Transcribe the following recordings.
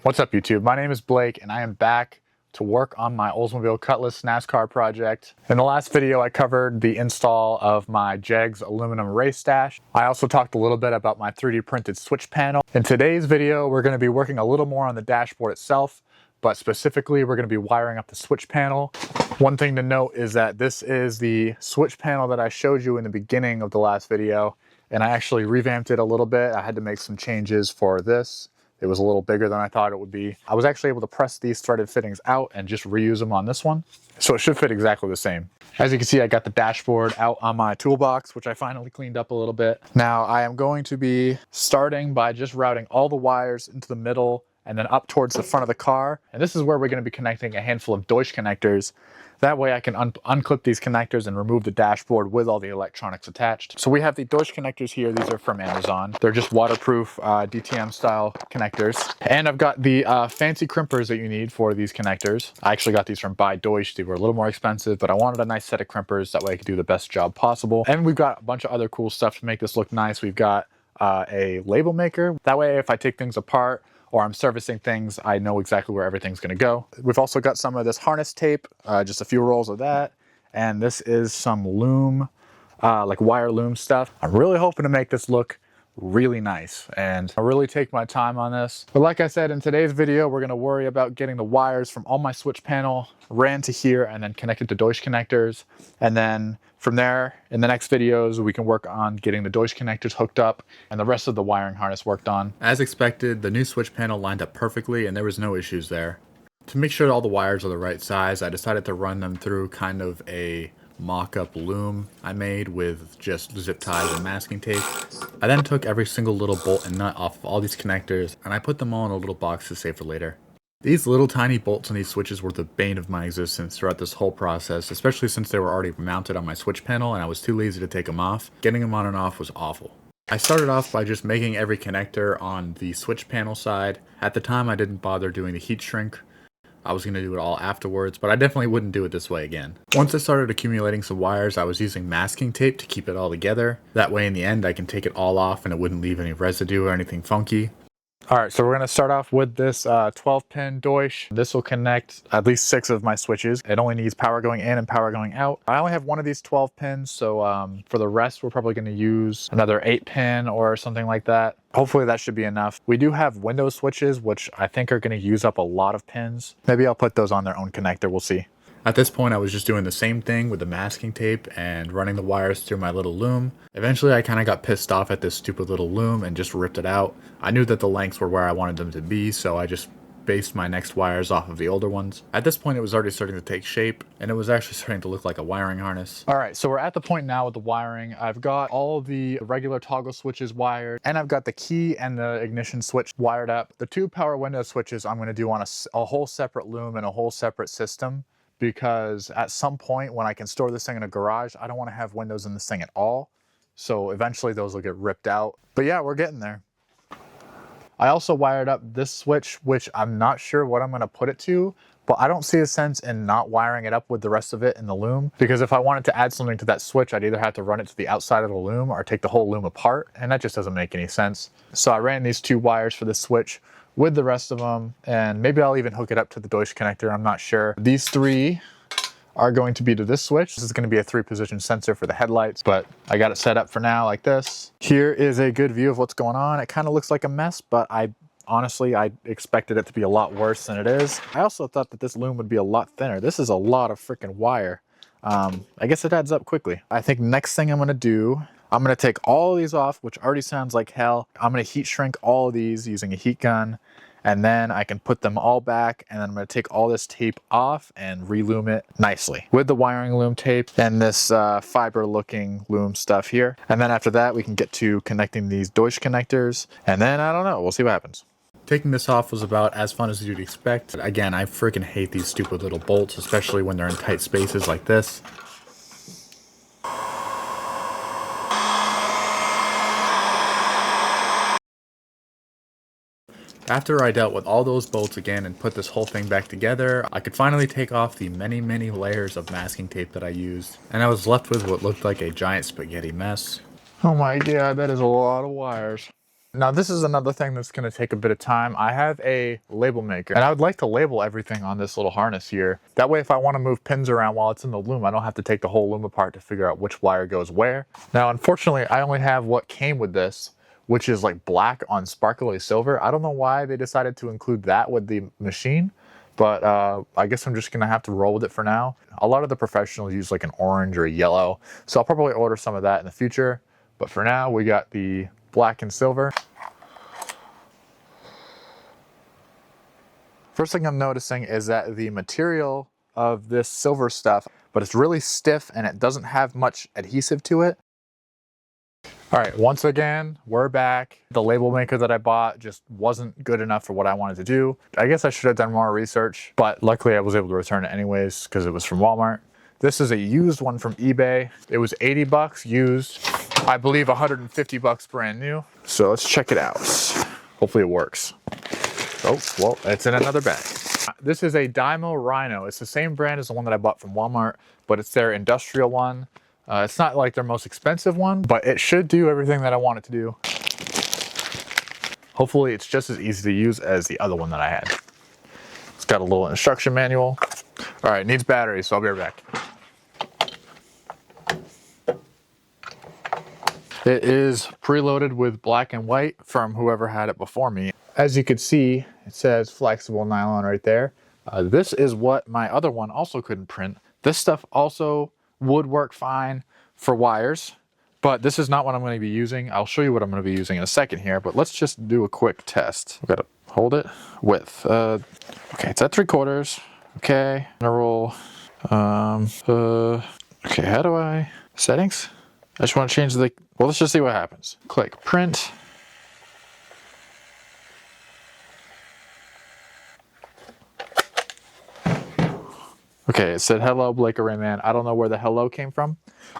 What's up, YouTube? My name is Blake, and I am back to work on my Oldsmobile Cutlass NASCAR project. In the last video, I covered the install of my Jegs aluminum race dash. I also talked a little bit about my 3D printed switch panel. In today's video, we're going to be working a little more on the dashboard itself, but specifically, we're going to be wiring up the switch panel. One thing to note is that this is the switch panel that I showed you in the beginning of the last video, and I actually revamped it a little bit. I had to make some changes for this. It was a little bigger than I thought it would be. I was actually able to press these threaded fittings out and just reuse them on this one. So it should fit exactly the same. As you can see, I got the dashboard out on my toolbox, which I finally cleaned up a little bit. Now I am going to be starting by just routing all the wires into the middle and then up towards the front of the car. And this is where we're going to be connecting a handful of Deutsch connectors. That way I can unclip these connectors and remove the dashboard with all the electronics attached. So we have the Deutsch connectors here. These are from Amazon. They're just waterproof DTM style connectors. And I've got the fancy crimpers that you need for these connectors. I actually got these from Deutsch. They were a little more expensive, but I wanted a nice set of crimpers. That way I could do the best job possible. And we've got a bunch of other cool stuff to make this look nice. We've got a label maker. That way if I take things apart, or I'm servicing things, I know exactly where everything's gonna go. We've also got some of this harness tape, just a few rolls of that. And this is some loom, like wire loom stuff. I'm really hoping to make this look really nice, and I really take my time on this. But like I said, in today's video, we're gonna worry about getting the wires from all my switch panel ran to here and then connected to Deutsch connectors. And then from there, in the next videos, we can work on getting the Deutsch connectors hooked up and the rest of the wiring harness worked on. As expected, the new switch panel lined up perfectly and there was no issues there. To make sure all the wires are the right size, I decided to run them through kind of a mock-up loom I made with just zip ties and masking tape. I then took every single little bolt and nut off of all these connectors and I put them all in a little box to save for later. These little tiny bolts on these switches were the bane of my existence throughout this whole process, especially since they were already mounted on my switch panel and I was too lazy to take them off. Getting them on and off was awful. I started off by just making every connector on the switch panel side. At the time I didn't bother doing the heat shrink. I was going to do it all afterwards, but I definitely wouldn't do it this way again. Once I started accumulating some wires, I was using masking tape to keep it all together. That way in the end I can take it all off and it wouldn't leave any residue or anything funky. Alright, so we're going to start off with this 12-pin Deutsch. This will connect at least 6 of my switches. It only needs power going in and power going out. I only have one of these 12 pins, so for the rest we're probably going to use another 8-pin or something like that. Hopefully that should be enough. We do have window switches, which I think are going to use up a lot of pins. Maybe I'll put those on their own connector, we'll see. At this point, I was just doing the same thing with the masking tape and running the wires through my little loom. Eventually, I kind of got pissed off at this stupid little loom and just ripped it out. I knew that the lengths were where I wanted them to be, so I just based my next wires off of the older ones. At this point, it was already starting to take shape, and it was actually starting to look like a wiring harness. Alright, so we're at the point now with the wiring. I've got all the regular toggle switches wired, and I've got the key and the ignition switch wired up. The 2 power window switches I'm going to do on a whole separate loom and a whole separate system. Because at some point when I can store this thing in a garage, I don't want to have windows in this thing at all. So eventually those will get ripped out. But yeah, we're getting there. I also wired up this switch, which I'm not sure what I'm going to put it to, but I don't see a sense in not wiring it up with the rest of it in the loom. Because if I wanted to add something to that switch, I'd either have to run it to the outside of the loom or take the whole loom apart, and that just doesn't make any sense. So I ran these 2 wires for the switch with the rest of them, and maybe I'll even hook it up to the Deutsch connector, I'm not sure. These 3 are going to be to this switch. This is going to be a 3-position sensor for the headlights, but I got it set up for now like this. Here is a good view of what's going on. It kind of looks like a mess, but honestly, I expected it to be a lot worse than it is. I also thought that this loom would be a lot thinner. This is a lot of freaking wire. I guess it adds up quickly. I think next thing I'm going to do, I'm going to take all these off, which already sounds like hell. I'm going to heat shrink all of these using a heat gun, and then I can put them all back, and then I'm going to take all this tape off and reloom it nicely with the wiring loom tape and this fiber looking loom stuff here. And then after that, we can get to connecting these Deutsch connectors, and then I don't know, we'll see what happens. Taking this off was about as fun as you'd expect. Again, I freaking hate these stupid little bolts, especially when they're in tight spaces like this. After I dealt with all those bolts again and put this whole thing back together, I could finally take off the many layers of masking tape that I used, and I was left with what looked like a giant spaghetti mess. Oh my god, that is a lot of wires. Now this is another thing that's going to take a bit of time. I have a label maker and I would like to label everything on this little harness here. That way if I want to move pins around while it's in the loom, I don't have to take the whole loom apart to figure out which wire goes where. Now unfortunately I only have what came with this, which is like black on sparkly silver. I don't know why they decided to include that with the machine, but I guess I'm just gonna have to roll with it for now. A lot of the professionals use like an orange or a yellow, so I'll probably order some of that in the future. But for now, we got the black and silver. First thing I'm noticing is that the material of this silver stuff, but it's really stiff and it doesn't have much adhesive to it. All right, once again, we're back. The label maker that I bought just wasn't good enough for what I wanted to do. I guess I should have done more research, but luckily I was able to return it anyways because it was from Walmart. This is a used one from eBay. It was 80 bucks used. I believe 150 bucks brand new. So let's check it out. Hopefully it works. Oh, well, it's in another bag. This is a Dymo Rhino. It's the same brand as the one that I bought from Walmart, but it's their industrial one. It's not like their most expensive one, but it should do everything that I want it to do. Hopefully it's just as easy to use as the other one that I had. It's got a little instruction manual. All right, needs batteries, so I'll be right back. It is preloaded with black and white from whoever had it before me. As you can see, it says flexible nylon right there. This is what my other one also couldn't print. This stuff also would work fine for wires, but this is not what I'm going to be using. I'll show you what I'm going to be using in a second here, but let's just do a quick test. We've got to hold it width. Okay, it's at 3/4. Okay, I'm gonna roll. Okay, how do I settings? I just want to change the, well, let's just see what happens. Click print. Okay, it said hello, Blake or Rayman. I don't know where the hello came from.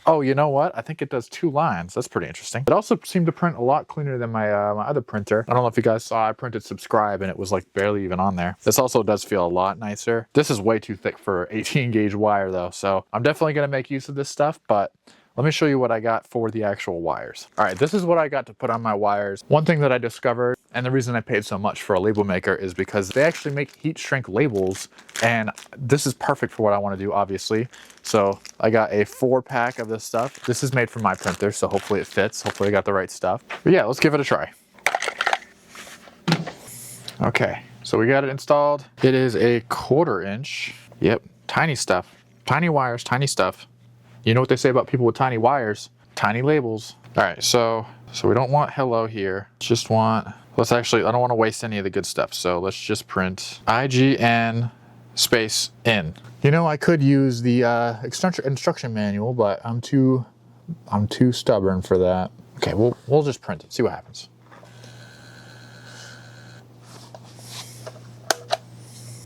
Oh, you know what? I think it does 2 lines. That's pretty interesting. It also seemed to print a lot cleaner than my my other printer. I don't know if you guys saw, I printed subscribe and it was like barely even on there. This also does feel a lot nicer. This is way too thick for 18 gauge wire though, so I'm definitely gonna make use of this stuff, but let me show you what I got for the actual wires. All right, this is what I got to put on my wires. One thing that I discovered, and the reason I paid so much for a label maker, is because they actually make heat shrink labels, and this is perfect for what I want to do, obviously. So I got a 4-pack of this stuff. This is made for my printer, so hopefully it fits. Hopefully I got the right stuff. But yeah, let's give it a try. Okay, so we got it installed. It is a 1/4 inch. Yep, tiny stuff. Tiny wires, tiny stuff. You know what they say about people with tiny wires? Tiny labels. All right, so we don't want hello here. Just want, let's actually, I don't want to waste any of the good stuff. So let's just print IGN space in. You know, I could use the instruction manual, but I'm too stubborn for that. Okay, we'll just print it, see what happens.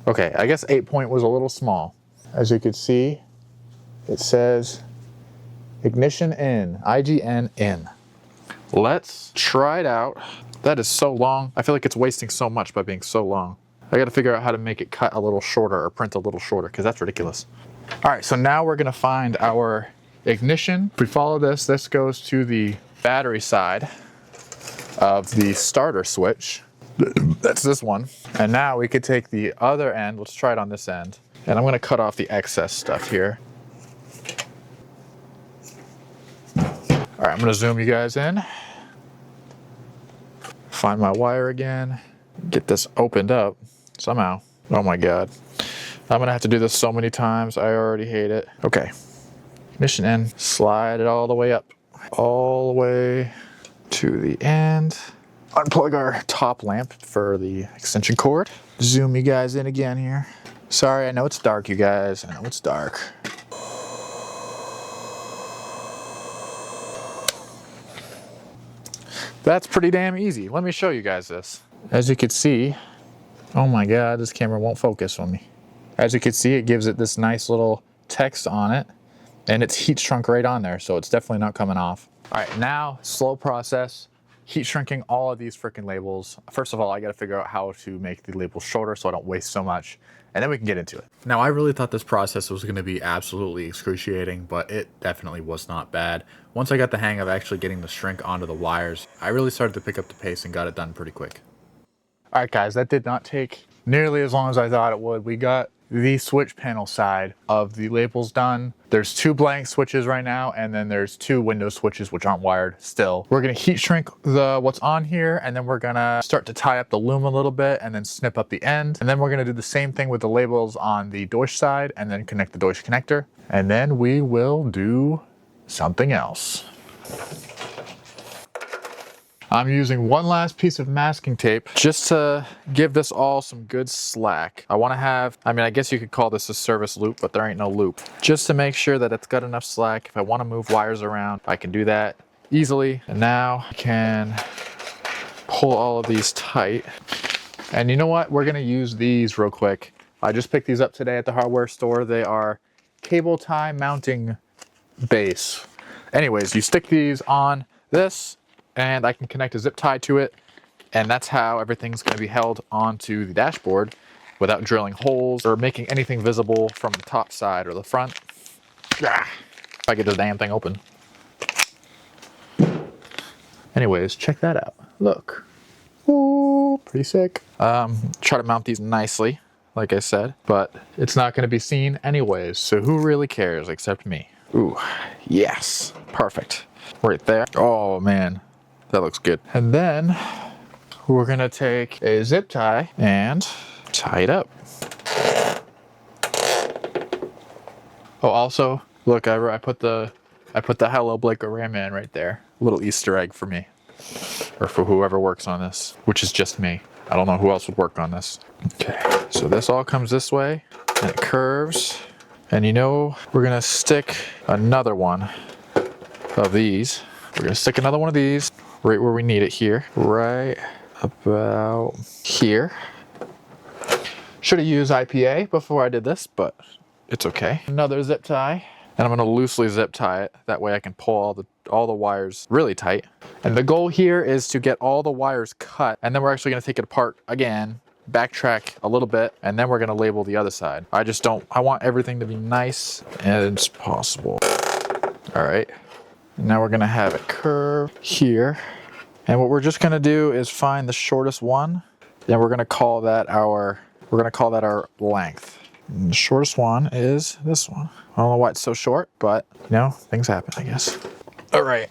Okay, I guess 8-point was a little small. As you can see, it says ignition in, IGN in. Let's try it out. That is so long. I feel like it's wasting so much by being so long. I gotta figure out how to make it cut a little shorter or print a little shorter because that's ridiculous. All right, so now we're gonna find our ignition. If we follow this, this goes to the battery side of the starter switch. That's this one. And now we could take the other end. Let's try it on this end. And I'm gonna cut off the excess stuff here. All right, I'm gonna zoom you guys in. Find my wire again. Get this opened up somehow. Oh my God. I'm gonna have to do this so many times. I already hate it. Okay, ignition in. Slide it all the way up. All the way to the end. Unplug our top lamp for the extension cord. Zoom you guys in again here. Sorry, I know it's dark, you guys. I know it's dark. That's pretty damn easy. Let me show you guys this. As you can see, oh my God, this camera won't focus on me. As you can see, it gives it this nice little text on it, and it's heat shrunk right on there, so it's definitely not coming off. All right, now, slow process. heat shrinking all of these freaking labels. First of all, I got to figure out how to make the labels shorter so I don't waste so much, and then we can get into it. Now, I really thought this process was going to be absolutely excruciating, but it definitely was not bad. Once I got the hang of actually getting the shrink onto the wires, I really started to pick up the pace and got it done pretty quick. All right, guys, that did not take nearly as long as I thought it would. We got the switch panel side of the labels done. There's 2 blank switches right now, and then there's 2 window switches which aren't wired still. We're gonna heat shrink what's on here, and then we're gonna start to tie up the loom a little bit and then snip up the end. And then we're gonna do the same thing with the labels on the Deutsch side and then connect the Deutsch connector. And then we will do something else. I'm using one last piece of masking tape just to give this all some good slack. I want to have, I guess you could call this a service loop, but there ain't no loop. Just to make sure that it's got enough slack. If I want to move wires around, I can do that easily. And now I can pull all of these tight. And you know what? We're going to use these real quick. I just picked these up today at the hardware store. They are cable tie mounting base. Anyways, you stick these on this, and I can connect a zip tie to it, and that's how everything's going to be held onto the dashboard without drilling holes or making anything visible from the top side or the front. If I get this damn thing open. Anyways, check that out. Look. Ooh, pretty sick. Try to mount these nicely, like I said, but it's not going to be seen anyways, so who really cares except me? Ooh, yes. Perfect. Right there. Oh, man. That looks good. And then we're gonna take a zip tie and tie it up. Oh, also, look, I put the Hello Blake Ram Man right there. A little Easter egg for me, or for whoever works on this, which is just me. I don't know who else would work on this. Okay, so this all comes this way, and it curves. And you know, we're gonna stick another one of these. We're gonna stick another one of these right where we need it here, right about here. Should have used IPA before I did this, but it's okay. Another zip tie, and I'm gonna loosely zip tie it. That way I can pull all the wires really tight. And the goal here is to get all the wires cut, and then we're actually gonna take it apart again, backtrack a little bit, and then we're gonna label the other side. I want everything to be nice as possible. All right. Now we're gonna have it curve here. And what we're just gonna do is find the shortest one. Then we're gonna call that our length. And the shortest one is this one. I don't know why it's so short, but you know, things happen, I guess. All right.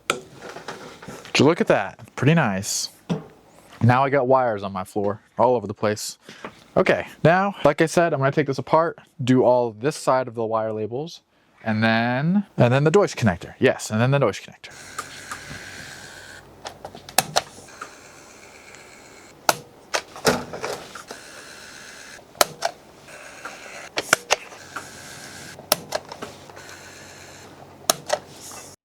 Would you look at that? Pretty nice. Now I got wires on my floor all over the place. Okay, now, like I said, I'm gonna take this apart, do all this side of the wire labels, and then the Deutsch connector. Yes, and then the Deutsch connector.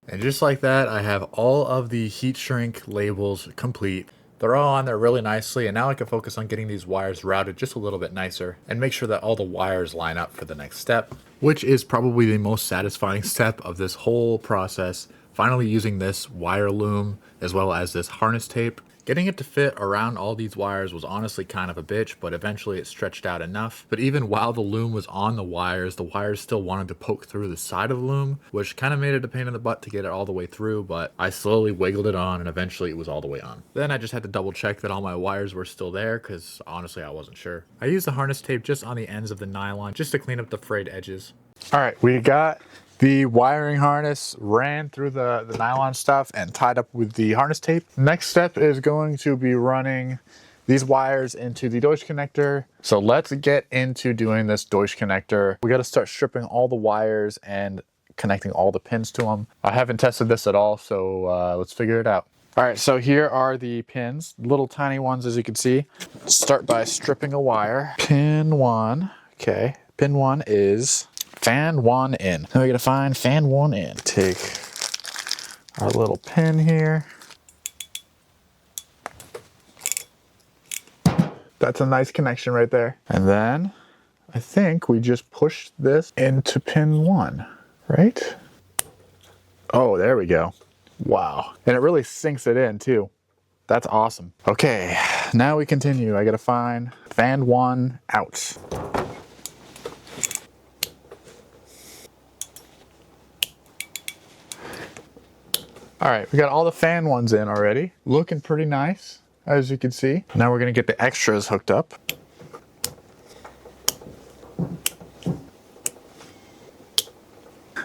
And just like that, I have all of the heat shrink labels complete. They're all on there really nicely, and now I can focus on getting these wires routed just a little bit nicer and make sure that all the wires line up for the next step, which is probably the most satisfying step of this whole process. Finally using this wire loom as well as this harness tape. Getting it to fit around all these wires was honestly kind of a bitch, but eventually it stretched out enough. But even while the loom was on the wires still wanted to poke through the side of the loom, which kind of made it a pain in the butt to get it all the way through, but I slowly wiggled it on and eventually it was all the way on. Then I just had to double check that all my wires were still there because honestly I wasn't sure. I used the harness tape just on the ends of the nylon just to clean up the frayed edges. All right, we got the wiring harness ran through the nylon stuff and tied up with the harness tape. Next step is going to be running these wires into the Deutsch connector. So let's get into doing this Deutsch connector. We got to start stripping all the wires and connecting all the pins to them. I haven't tested this at all, so let's figure it out. All right, so here are the pins, little tiny ones as you can see. Start by stripping a wire. Pin 1, okay. Pin 1 is fan 1 in. Then we gotta find fan 1 in. Take our little pin here. That's a nice connection right there. And then I think we just push this into pin 1, right? Oh, there we go. Wow. And it really sinks it in too. That's awesome. Okay, now we continue. I gotta find fan 1 out. All right, we got all the fan ones in already. Looking pretty nice, as you can see. Now we're gonna get the extras hooked up.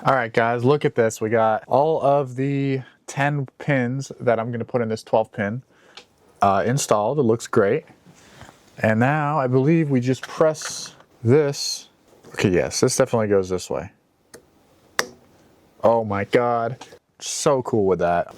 All right, guys, look at this. We got all of the 10 pins that I'm gonna put in this 12 pin installed. It looks great. And now I believe we just press this. Okay, yes, this definitely goes this way. Oh my God. So cool with that.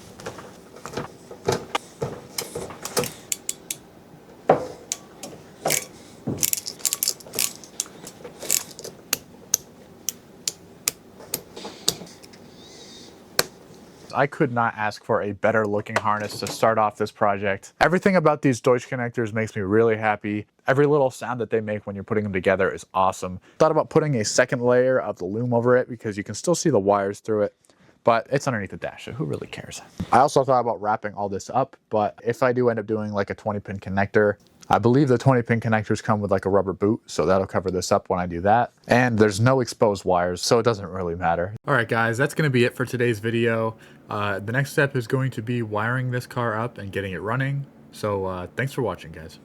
I could not ask for a better looking harness to start off this project. Everything about these Deutsch connectors makes me really happy. Every little sound that they make when you're putting them together is awesome. Thought about putting a second layer of the loom over it because you can still see the wires through it, but it's underneath the dash, so who really cares? I also thought about wrapping all this up, but if I do end up doing like a 20 pin connector, I believe the 20 pin connectors come with like a rubber boot, so that'll cover this up when I do that. And there's no exposed wires, so it doesn't really matter. All right, guys, that's gonna be it for today's video. The next step is going to be wiring this car up and getting it running. So thanks for watching, guys.